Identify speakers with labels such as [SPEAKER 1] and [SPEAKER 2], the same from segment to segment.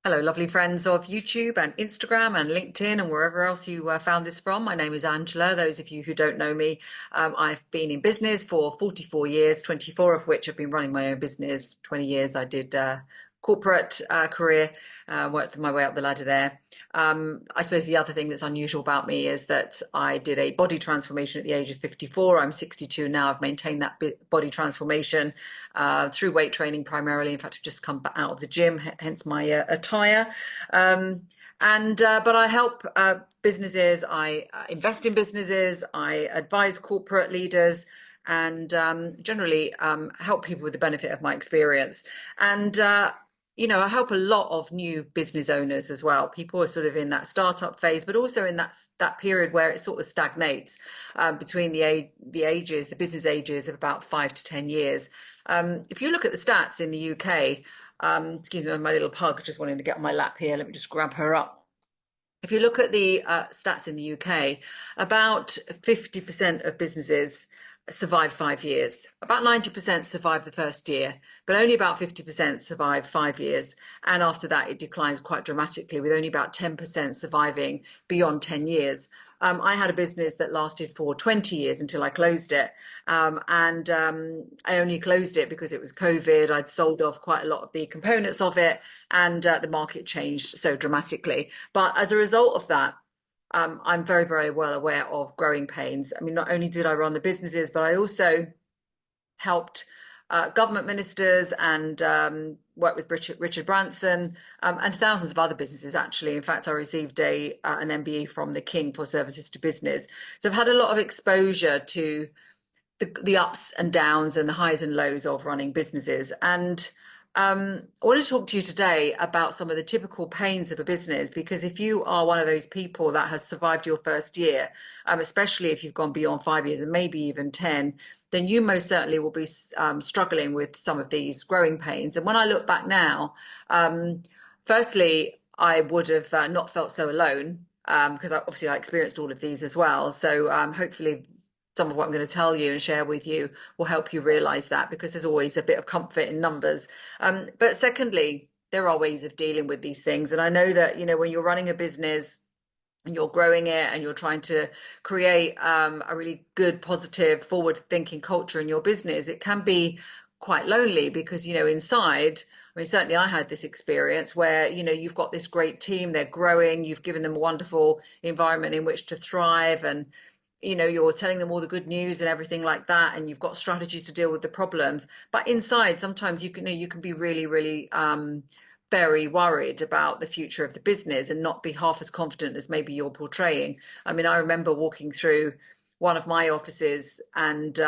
[SPEAKER 1] Hello, lovely friends of YouTube and Instagram and LinkedIn and wherever else you found this from. My name is Angela. Those of you who don't know me, I've been in business for 44 years, 24 of which I've been running my own business. 20 years I did corporate career, worked my way up the ladder there. I suppose the other thing that's unusual about me is that I did a body transformation at the age of 54. I'm 62 now. I've maintained that body transformation through weight training primarily. In fact, I've just come out of the gym, hence my attire. But I help businesses. I invest in businesses. I advise corporate leaders and generally help people with the benefit of my experience. And I help a lot of new business owners as well. People are sort of in that startup phase, but also in that period where it sort of stagnates between the business ages of about 5 to 10 years. If you look at the stats in the UK, excuse me, my little pug just wanting to get on my lap here. Let me just grab her up. If you look at the stats in the UK, about 50% of businesses survive 5 years. About 90% survive the first year, but only about 50% survive 5 years. And after that, it declines quite dramatically, with only about 10% surviving beyond 10 years. I had a business that lasted for 20 years until I closed it. I only closed it because it was COVID. I'd sold off quite a lot of the components of it, and the market changed so dramatically. But as a result of that, I'm very, very well aware of growing pains. I mean, not only did I run the businesses, but I also helped government ministers and worked with Richard Branson and thousands of other businesses, actually. In fact, I received an MBE from the King for services to business. So I've had a lot of exposure to the ups and downs and the highs and lows of running businesses. And I want to talk to you today about some of the typical pains of a business, because if you are one of those people that has survived your first year, especially if you've gone beyond 5 years and maybe even 10, then you most certainly will be struggling with some of these growing pains. And when I look back now, firstly, I would have not felt so alone, because obviously I experienced all of these as well. So hopefully some of what I'm going to tell you and share with you will help you realize that, because there's always a bit of comfort in numbers. But secondly, there are ways of dealing with these things. And I know that, when you're running a business and you're growing it and you're trying to create a really good, positive, forward-thinking culture in your business, it can be quite lonely because, inside, I mean, certainly I had this experience where, you've got this great team, they're growing, you've given them a wonderful environment in which to thrive, and you're telling them all the good news and everything like that, and you've got strategies to deal with the problems. But inside, sometimes you can be really, really very worried about the future of the business and not be half as confident as maybe you're portraying. I mean, I remember walking through one of my offices, and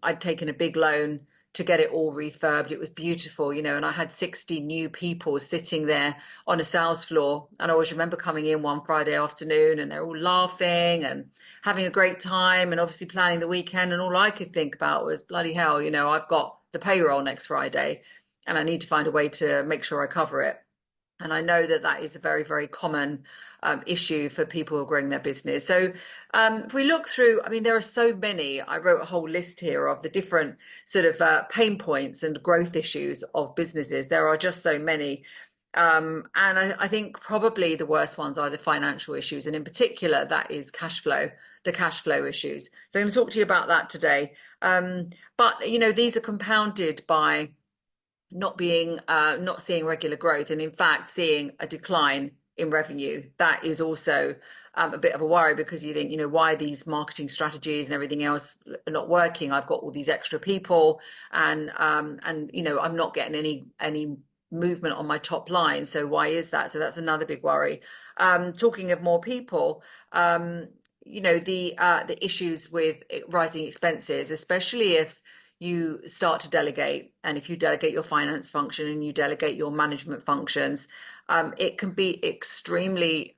[SPEAKER 1] I'd taken a big loan to get it all refurbed. It was beautiful, and I had 60 new people sitting there on a sales floor. And I always remember coming in one Friday afternoon and they're all laughing and having a great time and obviously planning the weekend. And all I could think about was, bloody hell, I've got the payroll next Friday and I need to find a way to make sure I cover it. And I know that that is a very, very common issue for people who are growing their business. So if we look through, I mean, there are so many. I wrote a whole list here of the different sort of pain points and growth issues of businesses. There are just so many. And I think probably the worst ones are the financial issues. And in particular, that is the cash flow issues. So I'm going to talk to you about that today. But these are compounded by not seeing regular growth, and in fact seeing a decline in revenue. That is also a bit of a worry, because you think, why these marketing strategies and everything else are not working. I've got all these extra people, and I'm not getting any movement on my top line. So why is that? So that's another big worry. Talking of more people, the issues with rising expenses, especially if you start to delegate, and if you delegate your finance function and you delegate your management functions, it can be extremely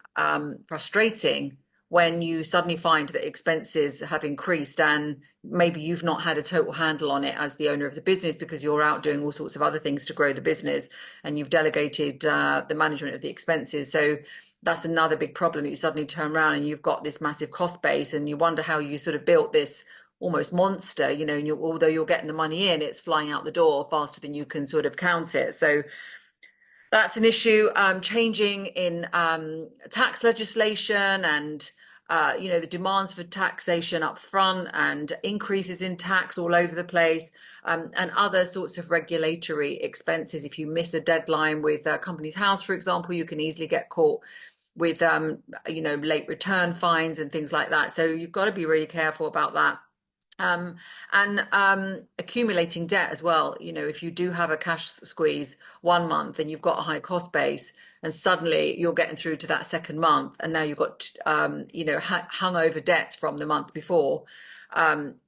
[SPEAKER 1] frustrating when you suddenly find that expenses have increased and maybe you've not had a total handle on it as the owner of the business, because you're out doing all sorts of other things to grow the business and you've delegated the management of the expenses. So that's another big problem, that you suddenly turn around and you've got this massive cost base and you wonder how you sort of built this almost monster, and although you're getting the money in, it's flying out the door faster than you can sort of count it. So That's an issue. Changing in tax legislation and the demands for taxation up front and increases in tax all over the place, and other sorts of regulatory expenses. If you miss a deadline with Companies House, for example, you can easily get caught with late return fines and things like that. So you've got to be really careful about that. And accumulating debt as well. If you do have a cash squeeze one month and you've got a high cost base, and suddenly you're getting through to that second month, and now you've got hung over debts from the month before,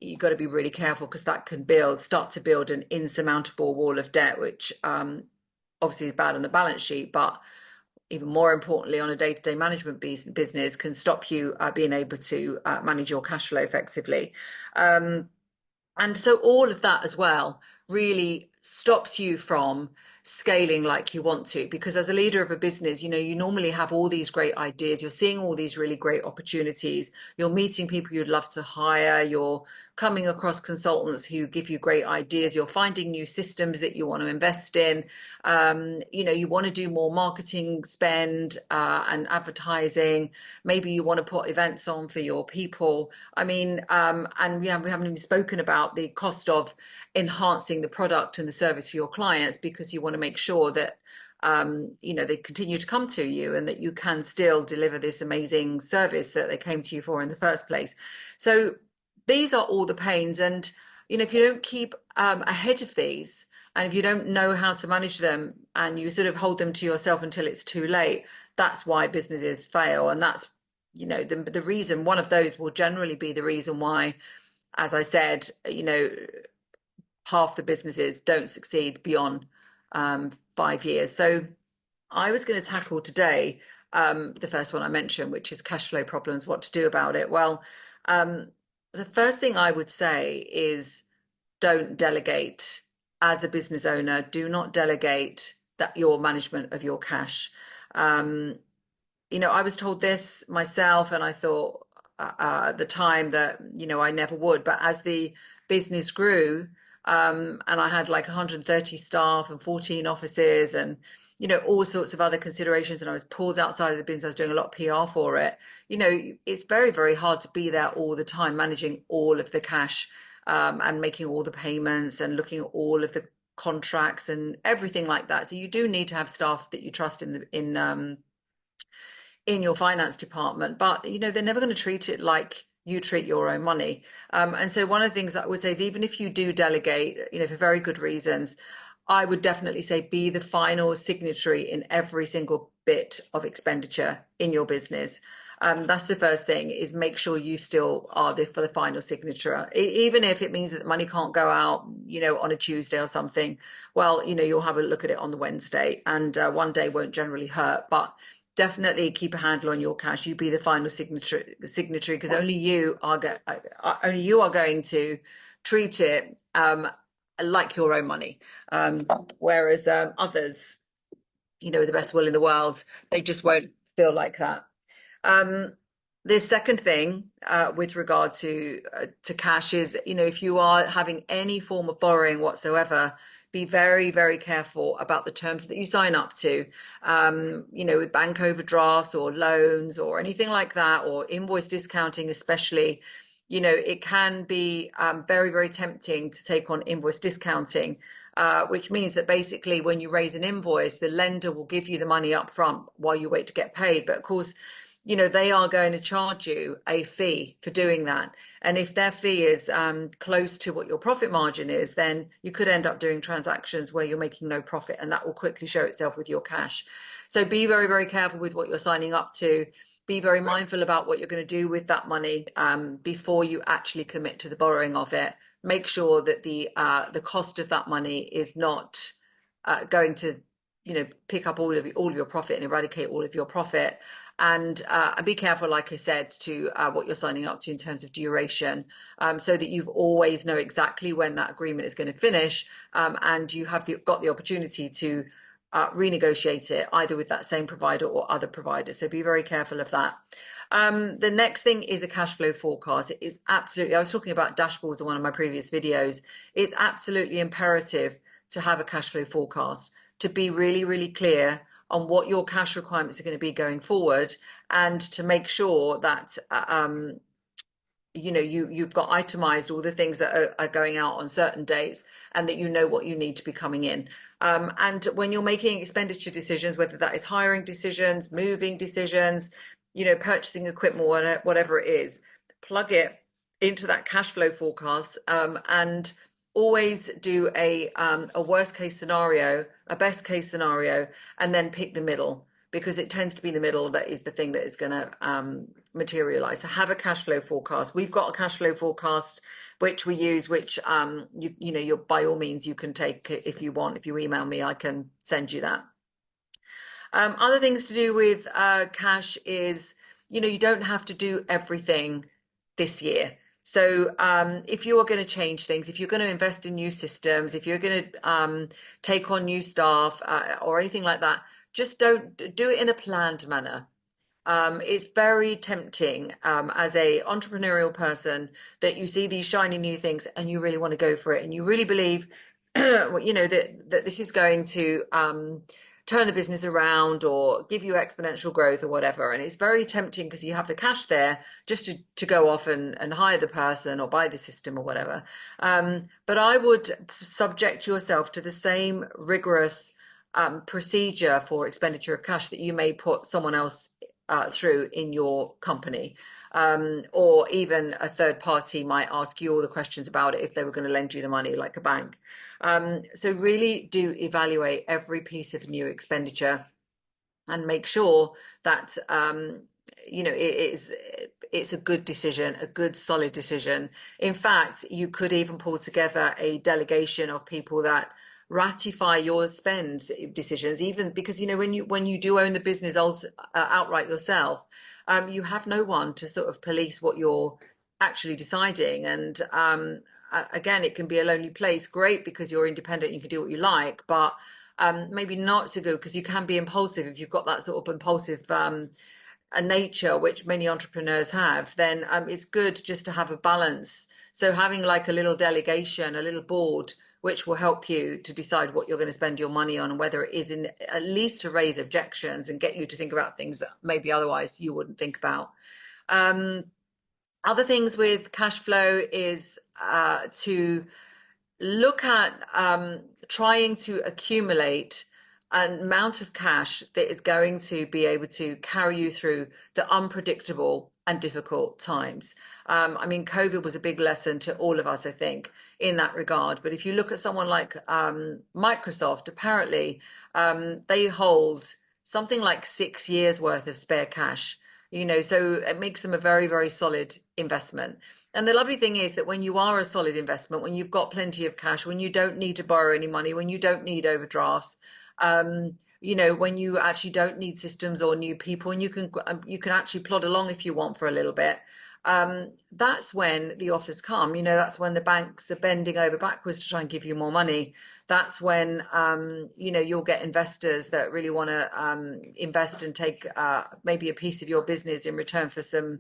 [SPEAKER 1] you've got to be really careful, because that can start to build an insurmountable wall of debt, which obviously is bad on the balance sheet, but even more importantly, on a day-to-day management business, can stop you being able to manage your cash flow effectively. And so all of that as well really stops you from scaling like you want to, because as a leader of a business, you normally have all these great ideas, you're seeing all these really great opportunities, you're meeting people you'd love to hire, you're coming across consultants who give you great ideas, you're finding new systems that you want to invest in, you want to do more marketing spend and advertising, maybe you want to put events on for your people. I mean, and we haven't even spoken about the cost of enhancing the product and the service for your clients, because you want to make sure that they continue to come to you and that you can still deliver this amazing service that they came to you for in the first place. So these are all the pains, and if you don't keep ahead of these, and if you don't know how to manage them, and you sort of hold them to yourself until it's too late, that's why businesses fail. And that's the reason. One of those will generally be the reason why, as I said, half the businesses don't succeed beyond 5 years. So I was going to tackle today the first one I mentioned, which is cash flow problems, what to do about it. Well, the first thing I would say is, don't delegate. As a business owner, do not delegate your management of your cash. I was told this myself, and I thought at the time that I never would. But as the business grew, and I had like 130 staff and 14 offices, and all sorts of other considerations, and I was pulled outside of the business, I was doing a lot of PR for it. It's very, very hard to be there all the time, managing all of the cash, and making all the payments and looking at all of the contracts and everything like that. So you do need to have staff that you trust in your finance department, but they're never going to treat it like you treat your own money. And so one of the things that I would say is, even if you do delegate, for very good reasons, I would definitely say be the final signatory in every single bit of expenditure in your business. That's the first thing, is make sure you still are for the final signature, even if it means that the money can't go out, on a Tuesday or something. Well, you'll have a look at it on the Wednesday, and one day won't generally hurt, but definitely keep a handle on your cash. You be the final signatory, because only you are going to treat it like your own money, whereas others, with the best will in the world, they just won't feel like that. The second thing with regard to cash is, if you are having any form of borrowing whatsoever, be very, very careful about the terms that you sign up to, with bank overdrafts or loans or anything like that, or invoice discounting especially. It can be very, very tempting to take on invoice discounting, which means that basically when you raise an invoice, the lender will give you the money up front while you wait to get paid. But of course, they are going to charge you a fee for doing that. And if their fee is close to what your profit margin is, then you could end up doing transactions where you're making no profit, and that will quickly show itself with your cash. So be very, very careful with what you're signing up to. Be very mindful about what you're going to do with that money before you actually commit to the borrowing of it. Make sure that the cost of that money is not going to pick up all of your profit and eradicate all of your profit. And be careful, like I said, to what you're signing up to in terms of duration, so that you've always know exactly when that agreement is going to finish, and you have got the opportunity to renegotiate it either with that same provider or other providers. So be very careful of that. The next thing is a cash flow forecast. It is absolutely, I was talking about dashboards in one of my previous videos. It's absolutely imperative to have a cash flow forecast, to be really, really clear on what your cash requirements are going to be going forward, and to make sure that you've got itemized all the things that are going out on certain dates, and that you know what you need to be coming in. And when you're making expenditure decisions, whether that is hiring decisions, moving decisions, purchasing equipment, whatever it is, plug it into that cash flow forecast, and always do a worst case scenario, a best case scenario, and then pick the middle, because it tends to be the middle that is the thing that is going to materialize. So have a cash flow forecast. We've got a cash flow forecast which we use, which you're by all means you can take if you want. If you email me, I can send you that. Other things to do with cash is, you don't have to do everything this year. So if you are going to change things, if you're going to invest in new systems, if you're going to take on new staff or anything like that, just don't do it in a planned manner. It's very tempting as a entrepreneurial person that you see these shiny new things and you really want to go for it, and you really believe that this is going to turn the business around or give you exponential growth or whatever. And it's very tempting because you have the cash there just to go off and hire the person or buy the system or whatever. But I would subject yourself to the same rigorous procedure for expenditure of cash that you may put someone else through in your company. Or even a third party might ask you all the questions about it if they were going to lend you the money, like a bank. So really do evaluate every piece of new expenditure and make sure that it's a good decision, a good solid decision. In fact, you could even pull together a delegation of people that ratify your spend decisions, even because when you do own the business outright yourself, you have no one to sort of police what you're actually deciding. And again, it can be a lonely place. Great because you're independent, you can do what you like, but maybe not so good because you can be impulsive. If you've got that sort of impulsive a nature, which many entrepreneurs have, then it's good just to have a balance. So having like a little delegation, a little board, which will help you to decide what you're going to spend your money on, and whether it is in at least to raise objections and get you to think about things that maybe otherwise you wouldn't think about. Other things with cash flow is to look at trying to accumulate an amount of cash that is going to be able to carry you through the unpredictable and difficult times. COVID was a big lesson to all of us, I think, in that regard. But if you look at someone like Microsoft, apparently they hold something like 6 years worth of spare cash, so it makes them a very, very solid investment. And the lovely thing is that when you are a solid investment, when you've got plenty of cash, when you don't need to borrow any money, when you don't need overdrafts, when you actually don't need systems or new people, and you can actually plod along if you want for a little bit, that's when the offers come. That's when the banks are bending over backwards to try and give you more money. That's when you'll get investors that really want to invest and take maybe a piece of your business in return for some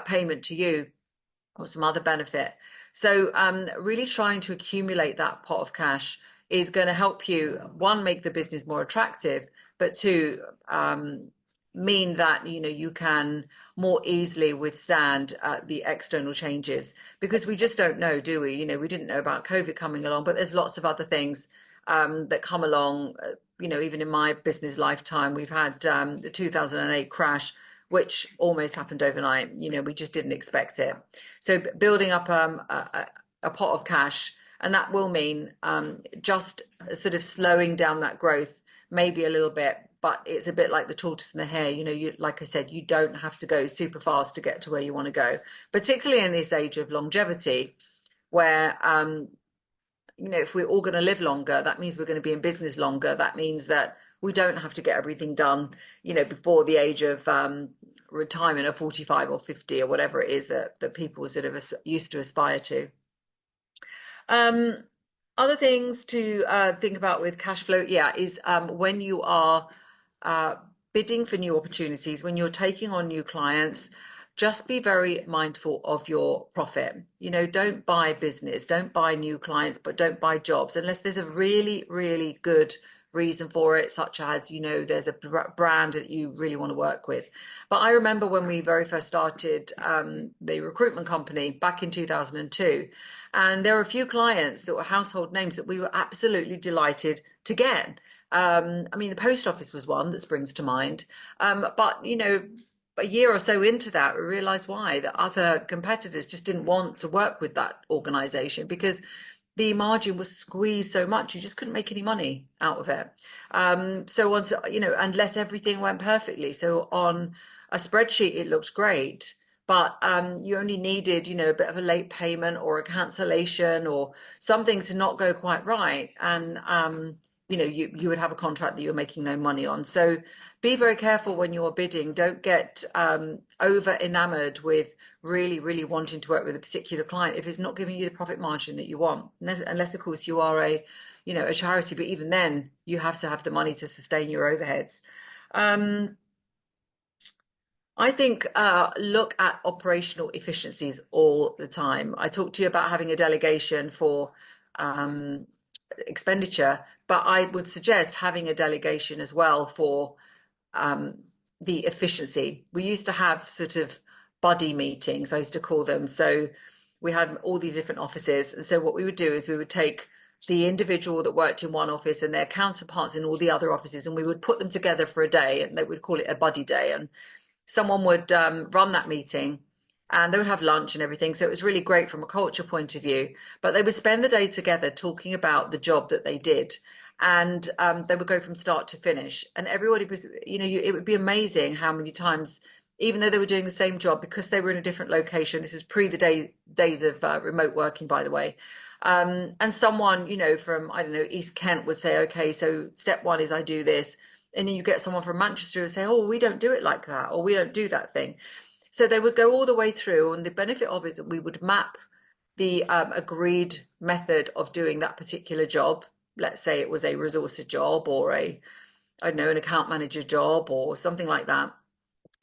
[SPEAKER 1] payment to you or some other benefit. So really trying to accumulate that pot of cash is going to help you, one, make the business more attractive, but two, mean that you can more easily withstand the external changes, because we just don't know, do we? We didn't know about COVID coming along, but there's lots of other things that come along. Even in my business lifetime, we've had the 2008 crash, which almost happened overnight. We just didn't expect it. So building up a pot of cash, and that will mean just sort of slowing down that growth maybe a little bit, but it's a bit like the tortoise and the hare. Like I said, you don't have to go super fast to get to where you want to go, particularly in this age of longevity, where if we're all going to live longer, that means we're going to be in business longer. That means that we don't have to get everything done, before the age of retirement, or 45 or 50 or whatever it is that people sort of used to aspire to. Other things to think about with cash flow, is when you are bidding for new opportunities, when you're taking on new clients, just be very mindful of your profit. Don't buy business, don't buy new clients, but don't buy jobs unless there's a really, really good reason for it, such as, there's a brand that you really want to work with. But I remember when we very first started the recruitment company back in 2002, and there were a few clients that were household names that we were absolutely delighted to get. I mean, the post office was one that springs to mind. But, a year or so into that, we realized why, that other competitors just didn't want to work with that organization because the margin was squeezed so much, you just couldn't make any money out of it. So once, unless everything went perfectly. So on a spreadsheet, it looked great, but you only needed, a bit of a late payment or a cancellation or something to not go quite right. And, you would have a contract that you're making no money on. So be very careful when you're bidding. Don't get over enamored with really, really wanting to work with a particular client if it's not giving you the profit margin that you want. Unless, of course, you are a charity, but even then, you have to have the money to sustain your overheads. I think look at operational efficiencies all the time. I talked to you about having a delegation for expenditure, but I would suggest having a delegation as well for the efficiency. We used to have sort of buddy meetings, I used to call them. So we had all these different offices. And so what we would do is we would take the individual that worked in one office and their counterparts in all the other offices, and we would put them together for a day, and they would call it a buddy day. And someone would run that meeting, and they would have lunch and everything. So it was really great from a culture point of view. But they would spend the day together talking about the job that they did. And they would go from start to finish. And everybody was, it would be amazing how many times, even though they were doing the same job, because they were in a different location, this is pre the days of remote working, by the way. And someone, from, I don't know, East Kent would say, okay, so step one is I do this. And then you get someone from Manchester who say, oh, we don't do it like that, or we don't do that thing. So they would go all the way through, and the benefit of it is that we would map the agreed method of doing that particular job. Let's say it was a resourcer job or I don't know, an account manager job or something like that.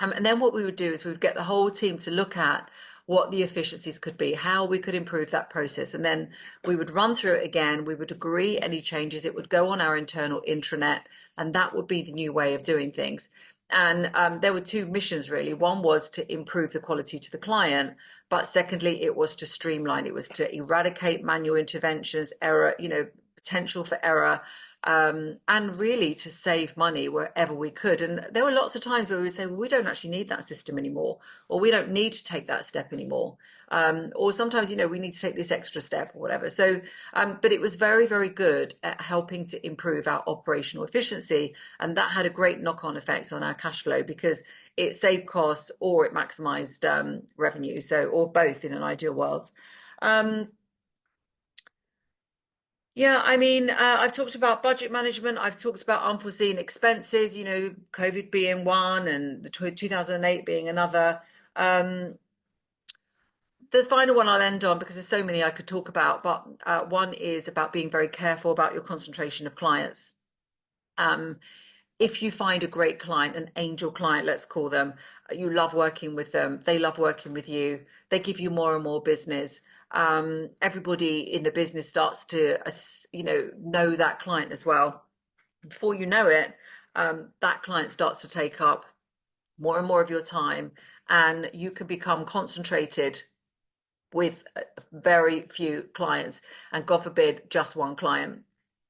[SPEAKER 1] And then what we would do is we would get the whole team to look at what the efficiencies could be, how we could improve that process. And then we would run through it again. We would agree any changes. It would go on our internal intranet, and that would be the new way of doing things. And there were two missions, really. One was to improve the quality to the client, but secondly, it was to streamline. It was to eradicate manual interventions, error, potential for error, and really to save money wherever we could. And there were lots of times where we would say, well, we don't actually need that system anymore, or we don't need to take that step anymore. Or sometimes, we need to take this extra step or whatever. So, but it was very, very good at helping to improve our operational efficiency. And that had a great knock-on effect on our cash flow because it saved costs or it maximized revenue. So, or both in an ideal world. Yeah, I mean, I've talked about budget management. I've talked about unforeseen expenses, COVID being one and the 2008 being another. Um, the final one I'll end on because there's so many I could talk about, but one is about being very careful about your concentration of clients. If you find a great client, an angel client, let's call them, you love working with them, they love working with you, they give you more and more business. Everybody in the business starts to, know that client as well. Before you know it, that client starts to take up more and more of your time, and you can become concentrated with very few clients, and God forbid, just one client.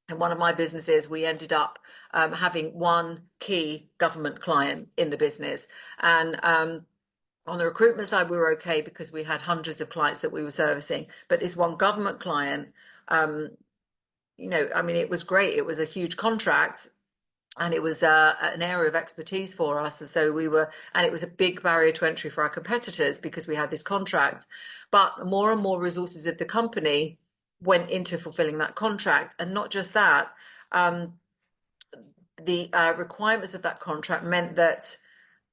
[SPEAKER 1] In one of my businesses, we ended up having one key government client in the business. And on the recruitment side, we were okay because we had hundreds of clients that we were servicing. But this one government client, it was great. It was a huge contract. And it was an area of expertise for us. And so and it was a big barrier to entry for our competitors because we had this contract. But more and more resources of the company went into fulfilling that contract. And not just that, the requirements of that contract meant that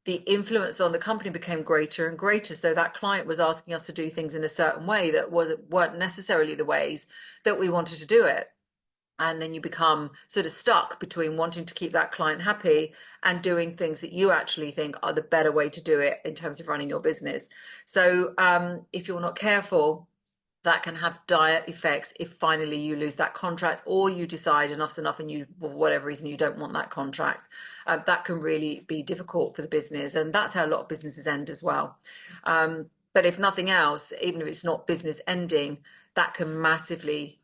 [SPEAKER 1] the influence on the company became greater and greater. So that client was asking us to do things in a certain way that weren't necessarily the ways that we wanted to do it. And then you become sort of stuck between wanting to keep that client happy and doing things that you actually think are the better way to do it in terms of running your business. So if you're not careful, that can have dire effects if finally you lose that contract, or you decide enough's enough and you, for whatever reason, you don't want that contract. That can really be difficult for the business, and that's how a lot of businesses end as well. But if nothing else, even if it's not business ending, that can massively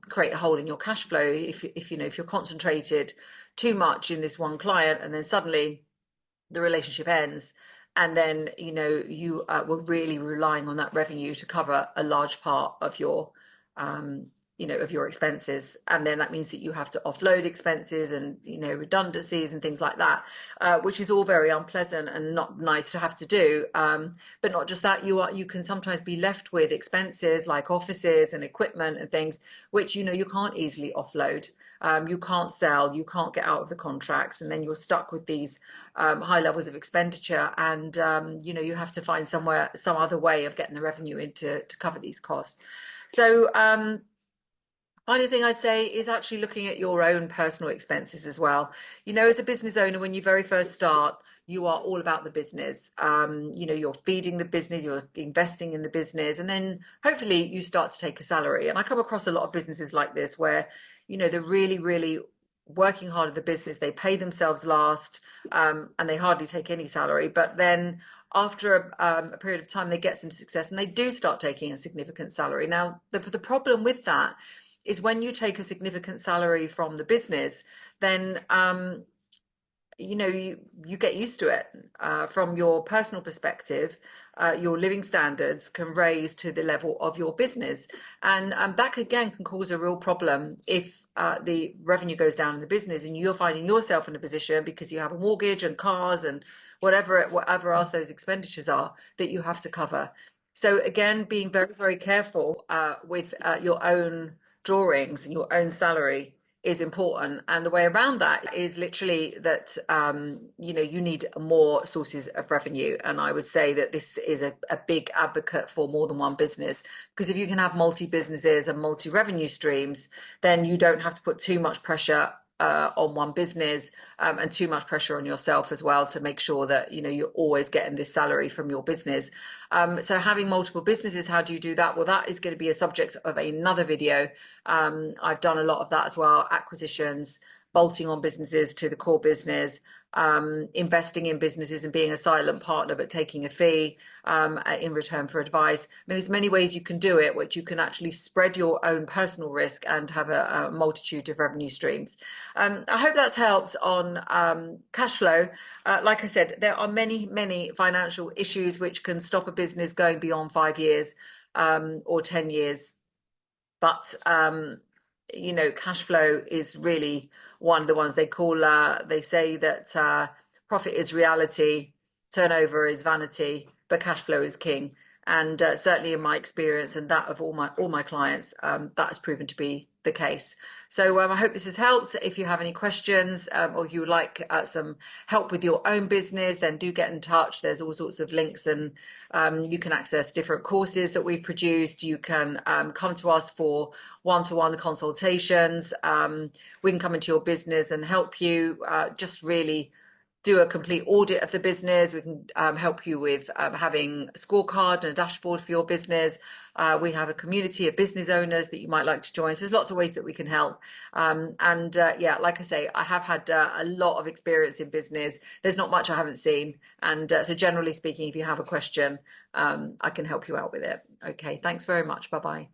[SPEAKER 1] create a hole in your cash flow. If you know, if you're concentrated too much in this one client and then suddenly the relationship ends, and then you know you were really relying on that revenue to cover a large part of your you know, of your expenses, and then that means that you have to offload expenses and, you know, redundancies and things like that, which is all very unpleasant and not nice to have to do. But not just that, you can sometimes be left with expenses like offices and equipment and things which, you know, you can't easily offload. You can't sell, you can't get out of the contracts, and then you're stuck with these high levels of expenditure, and you know, you have to find some other way of getting the revenue in to cover these costs. So final thing I'd say is actually looking at your own personal expenses as well. You know, as a business owner, when you very first start, you are all about the business. You know, you're feeding the business, you're investing in the business, and then hopefully you start to take a salary. And I come across a lot of businesses like this where, you know, they're really, really working hard at the business. They pay themselves last, and they hardly take any salary. But then after a period of time, they get some success and they do start taking a significant salary. Now, the problem with that is when you take a significant salary from the business, then you know, you get used to it. From your personal perspective, your living standards can raise to the level of your business, and that again can cause a real problem if the revenue goes down in the business and you're finding yourself in a position because you have a mortgage and cars and whatever else those expenditures are that you have to cover. So again, being very, very careful with your own drawings and your own salary is important, and the way around that is literally that you know, you need more sources of revenue. And I would say that this is a big advocate for more than one business, because if you can have multi businesses and multi revenue streams, then you don't have to put too much pressure on one business, and too much pressure on yourself as well to make sure that, you know, you're always getting this salary from your business. So having multiple businesses, how do you do that? Well, that is going to be a subject of another video. I've done a lot of that as well: acquisitions, bolting on businesses to the core business, investing in businesses and being a silent partner but taking a fee in return for advice. I mean, there's many ways you can do it, which you can actually spread your own personal risk and have a multitude of revenue streams. I hope that's helped on cash flow. Like I said, there are many financial issues which can stop a business going beyond 5 years or 10 years. But you know, cash flow is really one of the ones they say that profit is reality, turnover is vanity, but cash flow is king. And certainly in my experience and that of all my clients, that has proven to be the case. So I hope this has helped. If you have any questions or you would like some help with your own business, then do get in touch. There's all sorts of links, and you can access different courses that we've produced. You can come to us for one-to-one consultations. We can come into your business and help you just really do a complete audit of the business. We can help you with having a scorecard and a dashboard for your business. We have a community of business owners that you might like to join. So there's lots of ways that we can help. Yeah, like I say, I have had a lot of experience in business. There's not much I haven't seen. And so generally speaking, if you have a question, I can help you out with it. Okay, thanks very much. Bye-bye.